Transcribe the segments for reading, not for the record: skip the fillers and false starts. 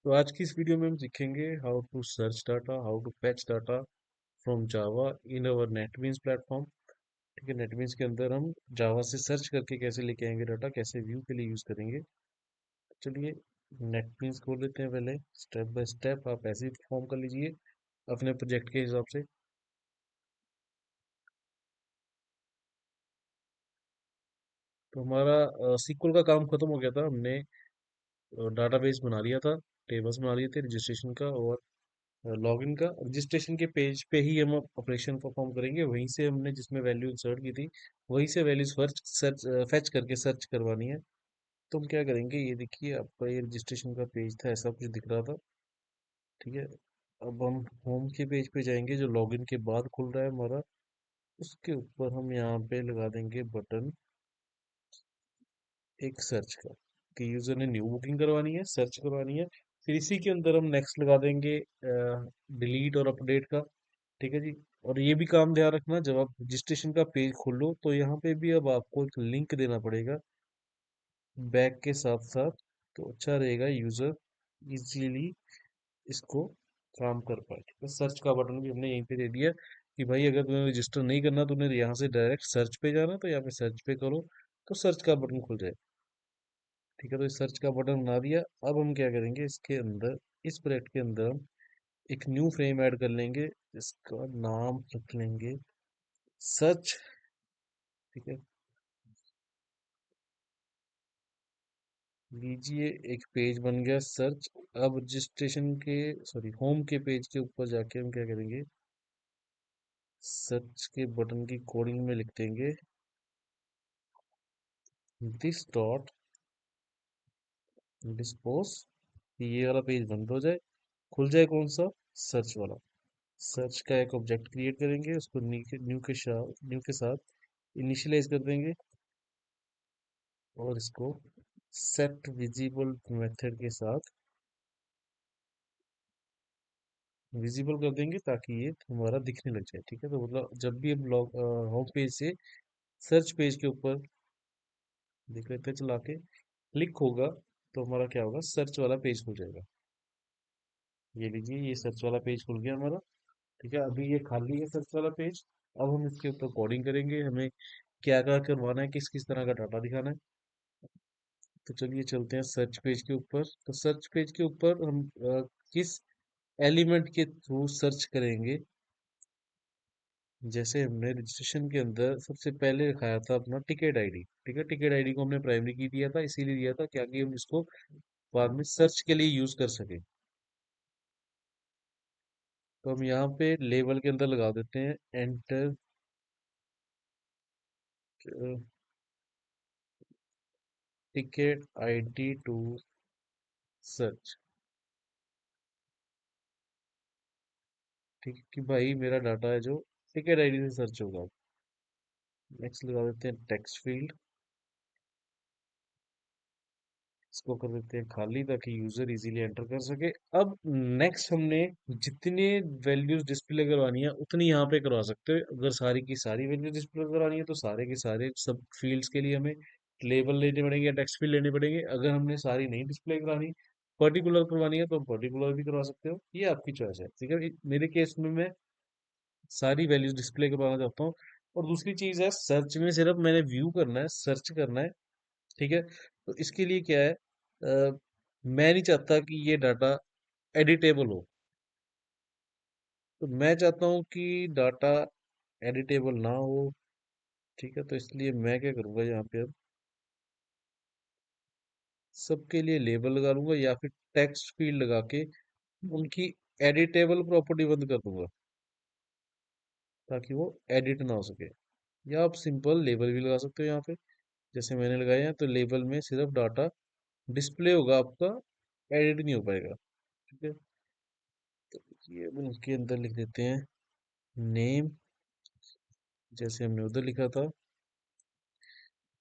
तो आज की इस वीडियो में हम सीखेंगे how to search data, how to fetch data from Java in our NetBeans platform. ठीक है, नेटबीन्स के अंदर हम जावा से सर्च करके कैसे लेके आएंगे डाटा, कैसे व्यू के लिए यूज करेंगे। चलिए नेटबीन्स खोल लेते हैं। पहले स्टेप बाय स्टेप आप ऐसे ही परफॉर्म कर लीजिए अपने प्रोजेक्ट के हिसाब से। तो हमारा सीक्वल का काम खत्म हो गया था। हमने डाटाबेस बना लिया था, टेबल्स बना लिए थे रजिस्ट्रेशन का और लॉगिन का। रजिस्ट्रेशन के पेज पे ही हम ऑपरेशन परफॉर्म करेंगे, वहीं से हमने जिसमें वैल्यू इंसर्ट की थी वहीं से वैल्यू सर्च सर्च फेच करके सर्च करवानी है। तो हम क्या करेंगे, ये देखिए आपका ये रजिस्ट्रेशन का पेज था, ऐसा कुछ दिख रहा था। ठीक है, अब हम होम के पेज पे जाएंगे जो लॉगिन के बाद खुल रहा है हमारा। उसके ऊपर हम यहाँ पे लगा देंगे बटन एक सर्च का, कि यूजर ने न्यू बुकिंग करवानी है, सर्च करवानी है। फिर इसी के अंदर हम नेक्स्ट लगा देंगे डिलीट और अपडेट का। ठीक है जी। और ये भी काम ध्यान रखना, जब आप रजिस्ट्रेशन का पेज खोलो तो यहाँ पे भी अब आपको एक लिंक देना पड़ेगा बैक के साथ साथ। तो अच्छा रहेगा यूजर इजीली इसको काम कर पाए। ठीक है, सर्च का बटन भी हमने यहीं पे दे दिया कि भाई अगर तुम्हें रजिस्टर नहीं करना तो उन्हें यहाँ से डायरेक्ट सर्च पे जाना, तो यहाँ पे सर्च पे करो तो सर्च का बटन खुल जाए। ठीक है, तो इस सर्च का बटन बना दिया। अब हम क्या करेंगे, इसके अंदर इस प्रोजेक्ट के अंदर हम एक न्यू फ्रेम ऐड कर लेंगे। इसका नाम रख लेंगे सर्च। ठीक है, लीजिए एक पेज बन गया सर्च। अब रजिस्ट्रेशन के सॉरी होम के पेज के ऊपर जाके हम क्या करेंगे, सर्च के बटन की कोडिंग में लिख देंगे दिस डॉट डिस्पोज। ये वाला पेज बंद हो जाए, खुल जाए कौन सा, सर्च वाला। सर्च का एक ऑब्जेक्ट क्रिएट करेंगे, उसको न्यू के साथ इनिशियलाइज कर देंगे और इसको सेट विजिबल मेथड के साथ विजिबल कर देंगे ताकि ये हमारा दिखने लग जाए। ठीक है, तो मतलब जब भी हम लॉग होम पेज से सर्च पेज के ऊपर देख लेते हैं चला के, क्लिक होगा तो हमारा क्या होगा, सर्च वाला पेज खुल जाएगा। ये लीजिए ये सर्च वाला पेज खुल गया हमारा। ठीक है, अभी ये खाली है सर्च वाला पेज। अब हम इसके ऊपर कोडिंग करेंगे, हमें क्या क्या करवाना है, किस किस तरह का डाटा दिखाना है। तो चलिए चलते हैं सर्च पेज के ऊपर। तो सर्च पेज के ऊपर हम किस एलिमेंट के थ्रू सर्च करेंगे। जैसे हमने रजिस्ट्रेशन के अंदर सबसे पहले दिखाया था अपना टिकट आईडी। ठीक है, टिकट आईडी को हमने प्राइमरी की दिया था, इसीलिए दिया था क्या कि हम इसको बाद में सर्च के लिए यूज कर सके। तो हम यहाँ पे लेबल के अंदर लगा देते हैं enter ticket ID to search. ठीक है कि भाई मेरा डाटा है जो टिकट आईडी से सर्च होगा। नेक्स्ट लगा देते हैं टेक्स्ट फील्ड, इसको कर देते हैं खाली ताकि यूजर इजीली एंटर कर सके। अब नेक्स्ट हमने जितने वैल्यूज डिस्प्ले करवानी है उतनी यहाँ पे करवा सकते हो। अगर सारी की सारी वैल्यूज डिस्प्ले करवानी है तो सारे के सारे सब फील्ड्स के लिए हमें लेबल लेने पड़ेंगे या टेक्स्ट फील्ड लेने पड़ेंगे। अगर हमने सारी नहीं डिस्प्ले करानी, पर्टिकुलर करवानी है, तो हम पर्टिकुलर भी करवा सकते हो, ये आपकी चॉइस है। ठीक है, मेरे केस में मैं सारी वैल्यूज डिस्प्ले करवाना चाहता हूँ। और दूसरी चीज है, सर्च में सिर्फ मैंने व्यू करना है, सर्च करना है। ठीक है, तो इसके लिए क्या है, मैं नहीं चाहता कि ये डाटा एडिटेबल हो। तो मैं चाहता हूँ कि डाटा एडिटेबल ना हो। ठीक है, तो इसलिए मैं क्या करूँगा, यहाँ पे अब सबके लिए लेबल लगा लूंगा या फिर टेक्स्ट फील्ड लगा के उनकी एडिटेबल प्रॉपर्टी बंद कर दूंगा ताकि वो एडिट ना हो सके। या आप सिंपल लेबल भी लगा सकते हो यहाँ पे, जैसे मैंने लगाया है। तो लेबल में सिर्फ डाटा डिस्प्ले होगा आपका, एडिट नहीं हो पाएगा। ठीक है, तो ये अब उनके अंदर लिख देते हैं नेम, जैसे हमने उधर लिखा था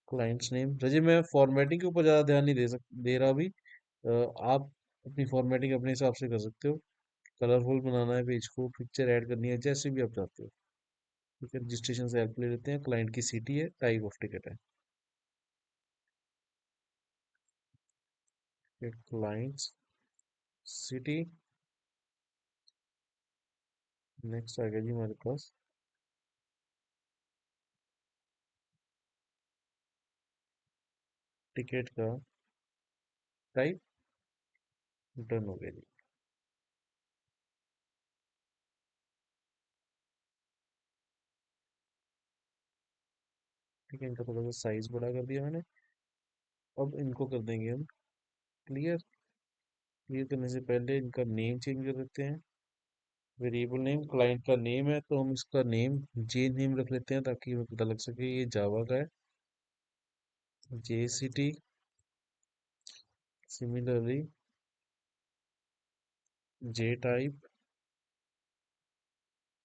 क्लाइंट्स नेम। रजी मैं फॉर्मेटिंग के ऊपर ज़्यादा ध्यान नहीं दे रहा अभी। आप अपनी फॉर्मेटिंग अपने हिसाब से कर सकते हो। कलरफुल बनाना है पेज को, पिक्चर ऐड करनी है, जैसे भी आप चाहते हो। ठीक है, रजिस्ट्रेशन से हेल्प ले लेते हैं। क्लाइंट की सिटी है, टाइप ऑफ टिकट है। Clients city. नेक्स्ट आ गया जी हमारे पास टिकट का टाइप। डन हो गया जी। ठीक है, इनका थोड़ा सा साइज बड़ा कर दिया मैंने। अब इनको कर देंगे हम क्लियर। क्लियर करने से पहले इनका नेम चेंज कर देते हैं। वेरिएबल नेम क्लाइंट का नेम है तो हम इसका नेम जे नेम रख लेते हैं ताकि हमें पता लग सके ये जावा का है। जे सिटी। सिमिलरली जे टाइप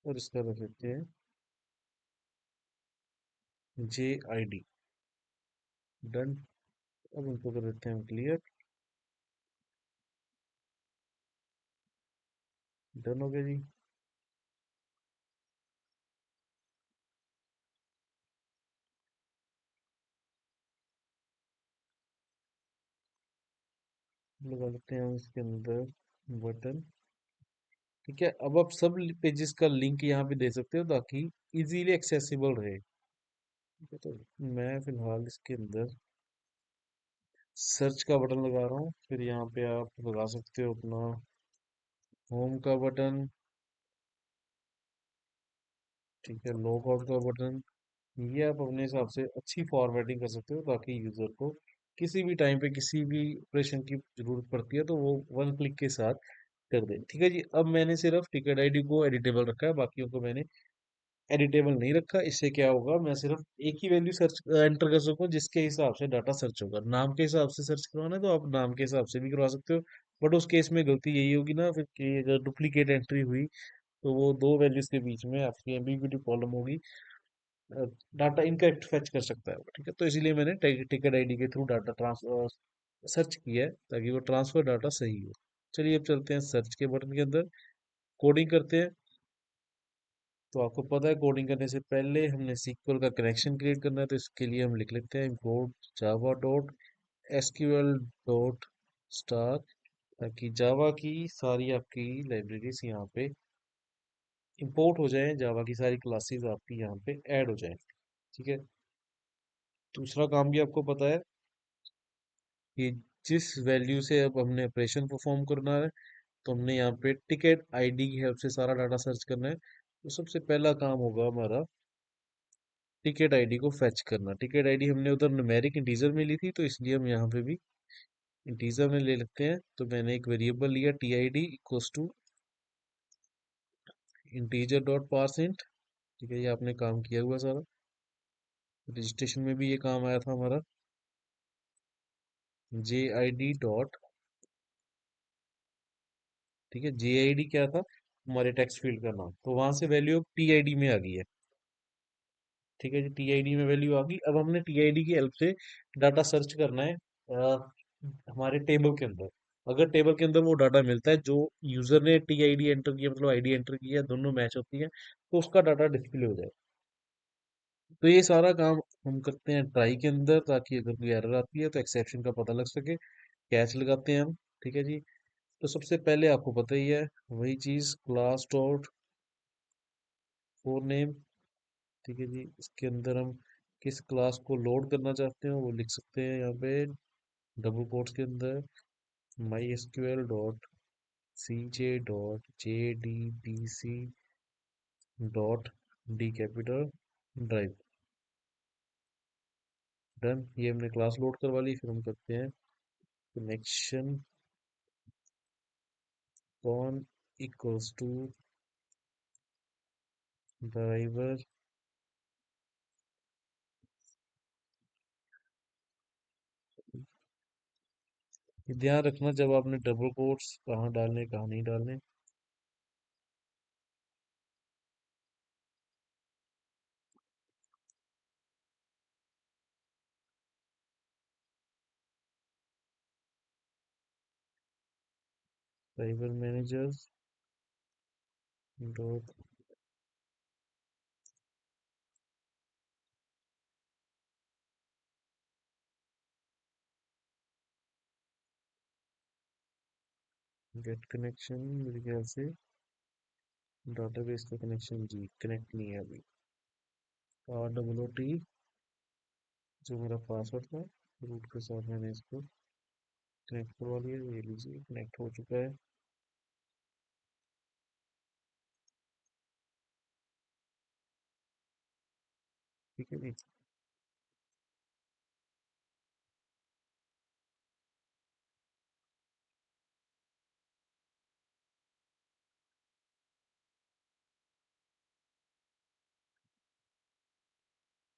और इसका रख लेते हैं जे आई डी। डन। अब इनको कर देते हैं हम क्लियर। डन हो गया जी। लगा लेते हैं हम इसके अंदर बटन। ठीक है, अब आप सब पेजेस का लिंक यहाँ पे दे सकते हो ताकि इजीली एक्सेसिबल रहे। ठीक है, तो मैं फिलहाल इसके अंदर सर्च का बटन लगा रहा हूँ, फिर यहाँ पे आप लगा सकते हो अपना होम का बटन। ठीक है, लॉग आउट का बटन। ये आप अपने हिसाब से अच्छी फॉर्मेटिंग कर सकते हो ताकि यूजर को किसी भी टाइम पे किसी भी ऑपरेशन की जरूरत पड़ती है तो वो वन क्लिक के साथ कर दे। ठीक है जी, अब मैंने सिर्फ टिकट आईडी को एडिटेबल रखा है, बाकियों को मैंने एडिटेबल नहीं रखा। इससे क्या होगा, मैं सिर्फ एक ही वैल्यू सर्च एंटर कर सकूं जिसके हिसाब से डाटा सर्च होगा। नाम के हिसाब से सर्च करवाना है तो आप नाम के हिसाब से भी करवा सकते हो। बट उस केस में गलती यही होगी ना फिर कि अगर डुप्लीकेट एंट्री हुई तो वो दो वैल्यूज के बीच में आपकी एम्बिग्यूटी प्रॉब्लम होगी। डाटा इनकरेक्ट फेच कर सकता है वो। ठीक है, तो इसीलिए मैंने टिकट आईडी के थ्रू डाटा ट्रांसफर सर्च किया है ताकि वो ट्रांसफर डाटा सही हो। चलिए अब चलते हैं सर्च के बटन के अंदर, कोडिंग करते हैं। तो आपको पता है कोडिंग करने से पहले हमने सीक्वल का कनेक्शन क्रिएट करना है, तो इसके लिए हम लिख लेते हैं import java dot SQL dot star, ताकि जावा की सारी आपकी लाइब्रेरीज यहाँ पे इंपोर्ट हो जाए, जावा की सारी क्लासेस आपकी यहाँ पे ऐड हो जाए। ठीक है, दूसरा काम भी आपको पता है कि जिस वैल्यू से अब हमने ऑपरेशन परफॉर्म करना है तो हमने यहाँ पे टिकट आईडी की हेल्प से सारा डाटा सर्च करना है। तो सबसे पहला काम होगा हमारा टिकट आईडी को फेच करना। टिकट आईडी हमने उधर न्यूमेरिक इंटीजर में ली थी तो इसलिए हम यहाँ पे भी इंटीजर में ले लेते हैं। तो मैंने एक वेरिएबल लिया T I D equals to integer dot parse int. ठीक है, ये आपने काम किया हुआ सारा, रजिस्ट्रेशन में भी ये काम आया था हमारा। जे आई डी डॉट, ठीक है, जे आई डी क्या था, हमारे टेक्स्ट फील्ड का नाम, तो वहां से वैल्यू टी आई डी में आ गई है। ठीक है जी, टी आई डी में वैल्यू आ गई। अब हमने टी आई डी की हेल्प से डाटा सर्च करना है हमारे टेबल के अंदर। अगर टेबल के अंदर वो डाटा मिलता है जो यूजर ने टी आई डी एंटर किया, मतलब आईडी एंटर किया, दोनों मैच होती है तो उसका डाटा डिस्प्ले हो जाए। तो ये सारा काम हम करते हैं ट्राई के अंदर ताकि अगर कोई एरर आती है तो एक्सेप्शन का पता लग सके। कैच लगाते हैं हम। ठीक है जी, तो सबसे पहले आपको पता ही है वही चीज, क्लास डॉट फोर नेम। ठीक है जी, इसके अंदर हम किस क्लास को लोड करना चाहते हैं वो लिख सकते हैं यहाँ पे डबल कोट्स के अंदर, my S Q L dot C J dot J D B C dot D capital drive. Done, ये हमने क्लास लोड करवा ली। फिर हम करते हैं connection con equals to driver. ध्यान रखना जब आपने डबल कोट्स कहाँ डालने कहाँ नहीं डालने। Driver managers dot, get connection मेरे ख्याल से डाटाबेस का कनेक्शन जी कनेक्ट नहीं है अभी। ROOT जो मेरा पासवर्ड था, रूट के साथ मैंने इसको कनेक्ट करवा लिया। ये लीजिए कनेक्ट हो चुका है। ठीक है जी।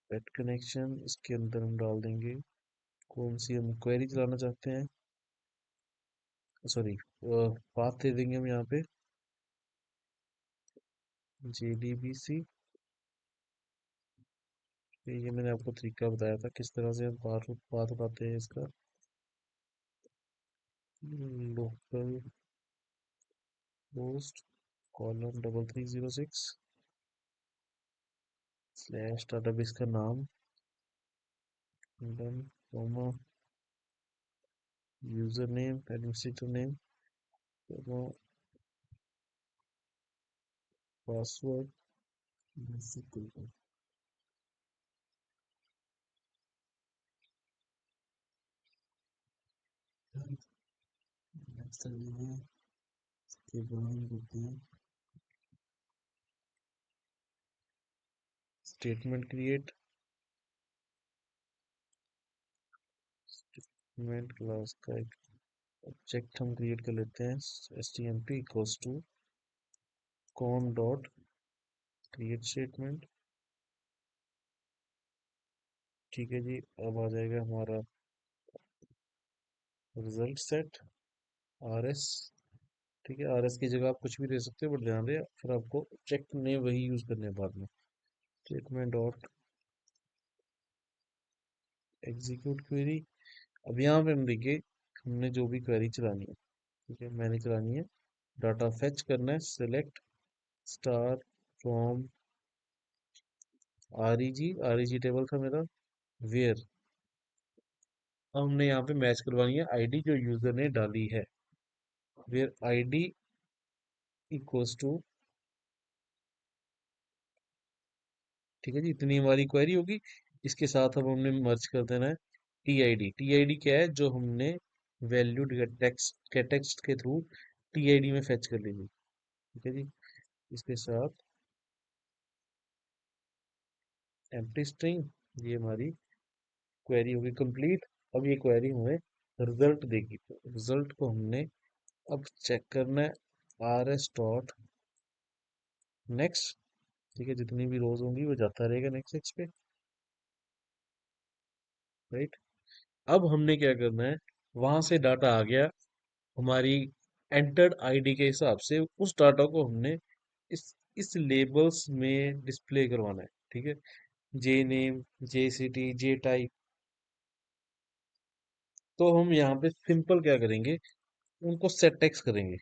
गेट कनेक्शन इसके अंदर हम डाल देंगे कौन सी हम क्वेरी चलाना चाहते हैं, सॉरी पाथ दे देंगे हम यहाँ पे JDBC। ये मैंने आपको तरीका बताया था किस तरह से हम पाथ उठाते हैं इसका। Local host column 3306 slash database का नाम done comma user name administrator name comma password. Next है इसके बाद हम करते हैं स्टेटमेंट क्रिएट। स्टेटमेंट क्लास का एक ऑब्जेक्ट हम क्रिएट कर लेते हैं stmp equals to con dot create statement. ठीक है जी। अब आ जाएगा हमारा रिजल्ट सेट RS। ठीक है RS की जगह आप कुछ भी दे सकते हो बट ध्यान रहे फिर आपको ऑब्जेक्ट ने वही यूज करने हैं बाद में। Statement dot execute query. अब यहाँ पे हम देखिए हमने जो भी क्वेरी चलानी है, ठीक है मैंने चलानी है डाटा फेच करना है select star from REG table था मेरा वेयर। अब हमने यहाँ पे मैच करवानी है आईडी जो यूजर ने डाली है। वेयर आईडी इक्वल्स टू, ठीक है जी इतनी हमारी क्वेरी होगी। इसके साथ अब हमने मर्ज कर देना है टीआईडी क्या है जो हमने वैल्यू टेक्स्ट के थ्रू टीआईडी में फेच कर ली थी। ठीक है जी। इसके साथ एम्प्टी स्ट्रिंग ये हमारी क्वेरी होगी कंप्लीट। अब ये क्वेरी हमें रिजल्ट देगी तो रिजल्ट को हमने अब चेक करना है RS डॉट नेक्स्ट। ठीक है जितनी भी रोज होंगी वो जाता रहेगा नेक्स्ट एक्स पे। राइट। अब हमने क्या करना है वहां से डाटा आ गया हमारी एंटर्ड आईडी के हिसाब से उस डाटा को हमने इस लेबल्स में डिस्प्ले करवाना है। ठीक है जे नेम जे सिटी जे टाइप। तो हम यहाँ पे सिंपल क्या करेंगे उनको सेट टेक्स्ट करेंगे।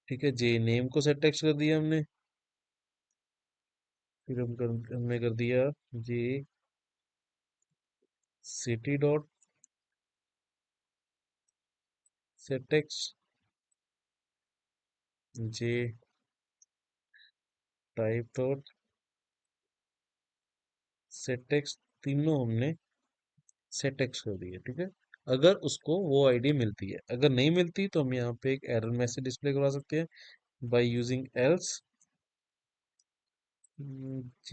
ठीक है जे नेम को सेट टेक्स्ट कर दिया हमने। फिर हमने कर दिया जे सिटी डॉट सेट टेक्स्ट जे टाइप डॉट सेट टेक्स्ट तीनों हमने सेट एक्स कर दिया। ठीक है अगर उसको वो आईडी मिलती है, अगर नहीं मिलती तो हम यहाँ पे एक एरर मैसेज डिस्प्ले करवा सकते हैं बाय यूजिंग एल्स।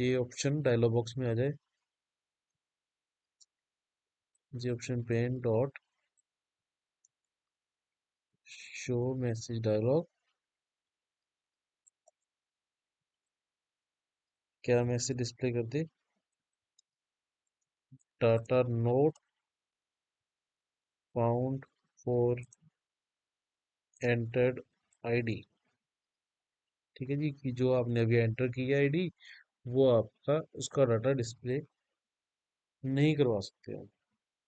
ये ऑप्शन डायलॉग बॉक्स में आ जाए ये option pen dot show message dialog. क्या मैसेज डिस्प्ले कर दे data not found for entered ID. ठीक है जी कि जो आपने अभी एंटर किया आईडी वो आपका उसका डाटा डिस्प्ले नहीं करवा सकते हम।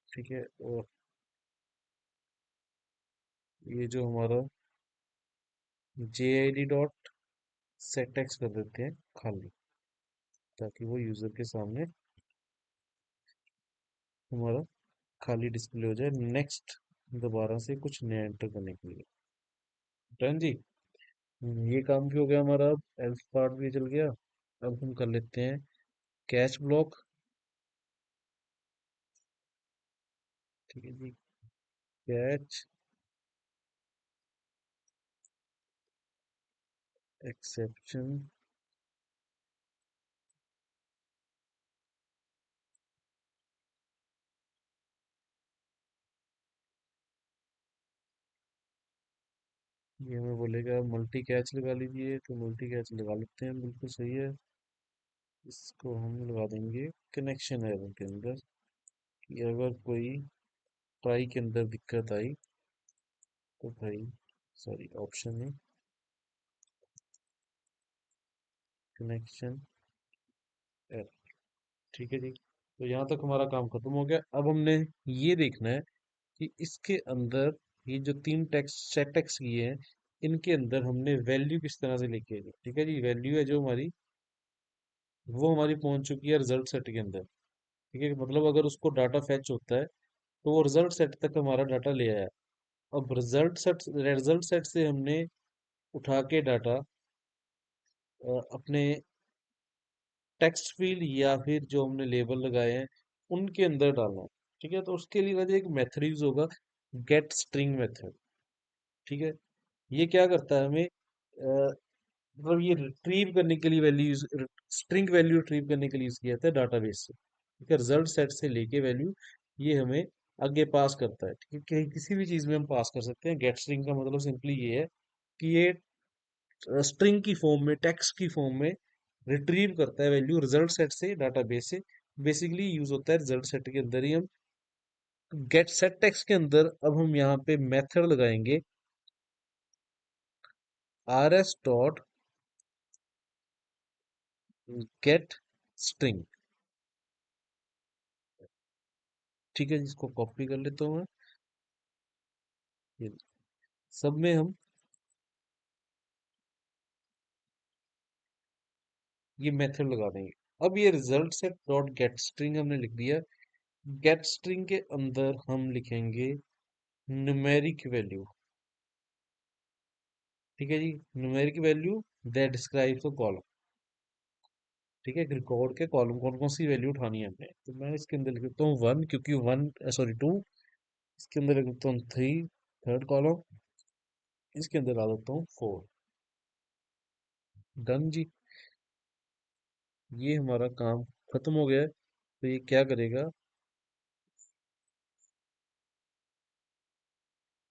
ठीक है और ये जो हमारा JID डॉट सेट एक्स कर देते हैं खाली ताकि वो यूजर के सामने हमारा खाली डिस्प्ले हो जाए नेक्स्ट, दोबारा से कुछ नया एंटर करने के लिए। डन जी। ये काम भी हो गया हमारा, अब एल्स पार्ट भी चल गया। अब हम कर लेते हैं कैच ब्लॉक। ठीक है जी। कैच एक्सेप्शन, ये हमें बोलेगा मल्टी कैच लगा लीजिए, तो मल्टी कैच लगा लेते हैं, बिल्कुल सही है। इसको हम लगा देंगे कनेक्शन एरर के अंदर, कि अगर कोई ट्राई के अंदर दिक्कत आई तो भाई, सॉरी ऑप्शन है कनेक्शन एरर। ठीक है जी। तो यहाँ तक हमारा काम खत्म हो गया। अब हमने ये देखना है कि इसके अंदर ये जो तीन टेक्स्ट सेट टेक्स्ट किए हैं, इनके अंदर हमने वैल्यू किस तरह से लेके आई है। ठीक है जी। वैल्यू है जो हमारी, वो हमारी पहुंच चुकी है रिजल्ट सेट के अंदर। ठीक है, मतलब अगर उसको डाटा फैच होता है तो वो रिजल्ट सेट तक हमारा डाटा ले आया। अब रिजल्ट सेट से हमने उठा के डाटा अपने टेक्स्ट फील्ड या फिर जो हमने लेबल लगाए हैं उनके अंदर डालना है। ठीक है, तो उसके लिए वजह एक मेथड यूज होगा, गेट स्ट्रिंग मेथड। ठीक है, ये क्या करता है हमें, मतलब ये रिट्रीव करने के लिए वैल्यू, स्ट्रिंग वैल्यू रिट्रीव करने के लिए यूज किया जाता है डाटाबेस से। ठीक है, रिजल्ट सेट से लेके वैल्यू ये हमें आगे पास करता है। ठीक है, किसी भी चीज में हम पास कर सकते हैं। गेट स्ट्रिंग का मतलब सिंपली ये है कि ये स्ट्रिंग की फॉर्म में, टेक्स्ट की फॉर्म में रिट्रीव करता है वैल्यू रिजल्ट सेट से, डाटाबेस से। बेसिकली यूज होता है रिजल्ट सेट के अंदर ही। हम गेट सेट टेक्स्ट के अंदर अब हम यहाँ पे मेथड लगाएंगे rs डॉट गेट स्ट्रिंग। ठीक है, जिसको कॉपी कर लेता हूँ मैं। ये सब में हम ये मेथड लगा देंगे। अब ये result set dot gate string हमने लिख दिया। गेट स्ट्रिंग के अंदर हम लिखेंगे न्यूमेरिक वैल्यू। ठीक है जी, numeric value that describes the column. ठीक है, एक रिकॉर्ड के कॉलम कौन कौन सी वैल्यू उठानी है हमने, तो मैं इसके अंदर लिख देता हूँ वन, क्योंकि वन, सॉरी टू। इसके अंदर लिख देता हूँ थ्री, थर्ड कॉलम। इसके अंदर डाल देता हूँ फोर। डन जी। ये हमारा काम खत्म हो गया है। तो ये क्या करेगा,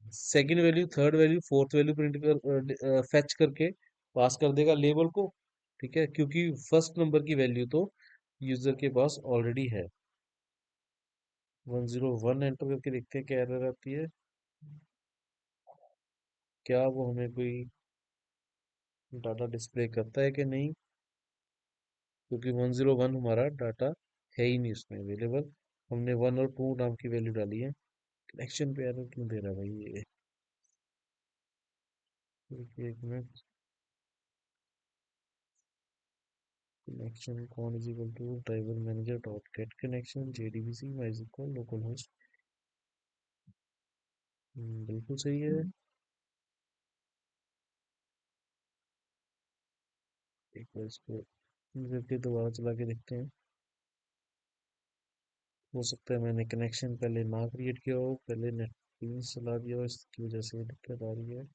second value, third value, fourth value print कर फेच करके पास कर देगा लेबल को। ठीक है, क्योंकि फर्स्ट नंबर की वैल्यू तो यूजर के पास ऑलरेडी है। 101 एंटर करके देखते हैं क्या एरर आती है। क्या वो हमें कोई डाटा डिस्प्ले करता है कि नहीं, क्योंकि 101 हमारा डाटा है ही नहीं उसमें अवेलेबल। हमने वन और टू नाम की वैल्यू डाली है। कनेक्शन पे एरर क्यों दे रहा है भाई ये। एक मिनट। Connection con is equal to driver manager dot get connection JDBC वाइज इक्वल लोकल होस्ट। बिल्कुल सही है। एक बार इसको करके दोबारा चला के देखते हैं। हो सकता है मैंने कनेक्शन पहले ना क्रिएट किया हो, पहले नेट चला दिया हो, इसकी वजह से दिक्कत आ रही है।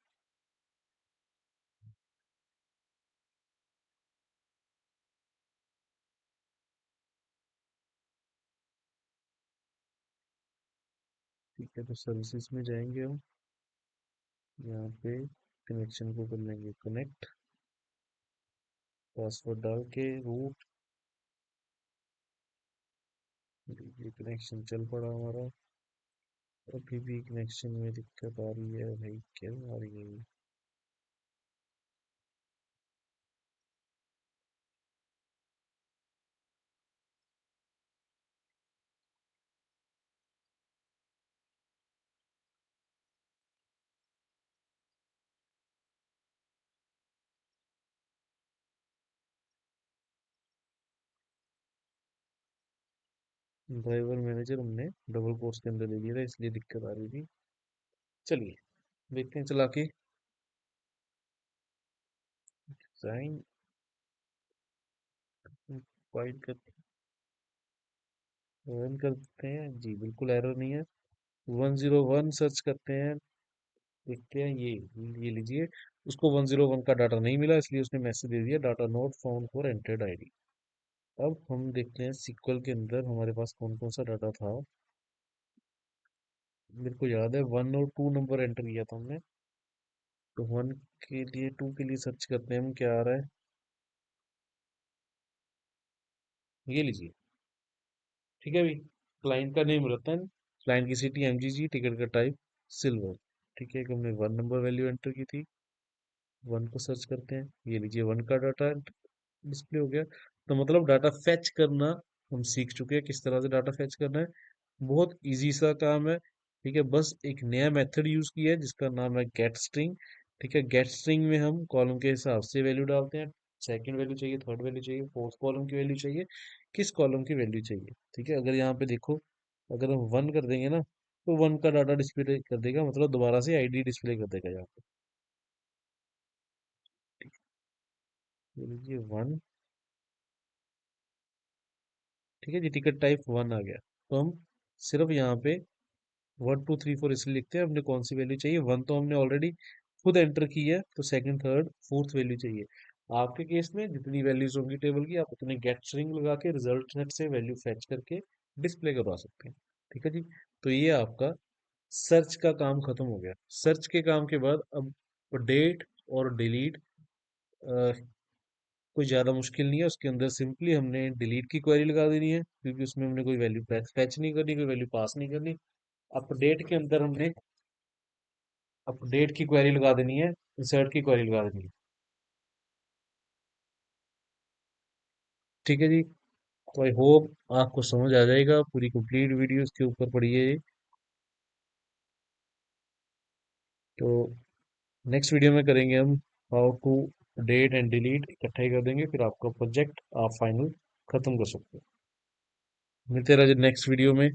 ठीक है, तो सर्विसेज में जाएंगे हम। यहाँ पे कनेक्शन को कर लेंगे कनेक्ट, पासवर्ड डाल के रूट। ये कनेक्शन चल पड़ा हमारा। अभी भी कनेक्शन में दिक्कत आ रही है भाई, क्यों आ रही है ये? ड्राइवर मैनेजर हमने डबल कोर्स के अंदर ले लिया था, इसलिए दिक्कत आ रही थी। चलिए देखते हैं चला के। साइन फाइंड कर, रन करते हैं जी, बिल्कुल एरर नहीं है। 101 सर्च करते हैं, देखते हैं ये लीजिए। उसको 101 का डाटा नहीं मिला, इसलिए उसने मैसेज दे दिया data not found for entered ID. अब हम देखते हैं सीक्वल के अंदर हमारे पास कौन कौन सा डाटा था। मेरे को याद है 1 और 2 नंबर एंटर किया था हमने। तो 1 के लिए, 2 के लिए सर्च करते हैं हम, क्या आ रहा है। ये लीजिए। ठीक है भाई, क्लाइंट का नेम रतन, क्लाइंट की सिटी एमजीजी, टिकट का टाइप सिल्वर। ठीक है, कि हमने 1 नंबर वैल्यू एंटर की थी। 1 को सर्च करते हैं, ये लीजिए 1 का डाटा डिस्प्ले हो गया। तो मतलब डाटा फेच करना हम सीख चुके हैं, किस तरह से डाटा फेच करना है। बहुत इजी सा काम है। ठीक है, बस एक नया मेथड यूज किया है जिसका नाम है गेट स्ट्रिंग। ठीक है, गेट स्ट्रिंग में हम कॉलम के हिसाब से वैल्यू डालते हैं। सेकंड वैल्यू चाहिए, थर्ड वैल्यू चाहिए, फोर्थ कॉलम की वैल्यू चाहिए, किस कॉलम की वैल्यू चाहिए। ठीक है, अगर यहाँ पे देखो, अगर हम 1 कर देंगे ना, तो 1 का डाटा डिस्प्ले कर देगा, मतलब दोबारा से आईडी डिस्प्ले कर देगा यहाँ पे। ये लीजिए 1। ठीक है जी, टिकट टाइप 1 आ गया। तो हम सिर्फ यहाँ पे 1 2 3 4 इसलिए लिखते हैं, हमने कौन सी वैल्यू चाहिए। 1 तो हमने ऑलरेडी खुद एंटर की है, तो सेकंड थर्ड फोर्थ वैल्यू चाहिए। आपके केस में जितनी वैल्यूज होंगी टेबल की, आप उतने गेट स्ट्रिंग लगा के रिजल्ट नेट से वैल्यू फेच करके डिस्प्ले करवा सकते हैं। ठीक है जी, तो ये आपका सर्च का काम खत्म हो गया। सर्च के काम के बाद अब डेट और डिलीट कोई ज़्यादा मुश्किल नहीं है। उसके अंदर सिंपली हमने डिलीट की क्वेरी लगा देनी है, क्योंकि उसमें हमने कोई वैल्यू फैच नहीं करनी, कोई वैल्यू पास नहीं करनी। अपडेट के अंदर हमने अपडेट की क्वेरी लगा देनी है, इंसर्ट की क्वेरी लगा देनी है। ठीक है जी, तो आई होप आपको समझ आ जाएगा, पूरी कंप्लीट वीडियो इसके ऊपर पड़ी है ये। तो नेक्स्ट वीडियो में करेंगे हम how to update and delete, इकट्ठा ही कर देंगे, फिर आपका प्रोजेक्ट आप फाइनल खत्म कर सकते हो। मिलते रहे नेक्स्ट वीडियो में।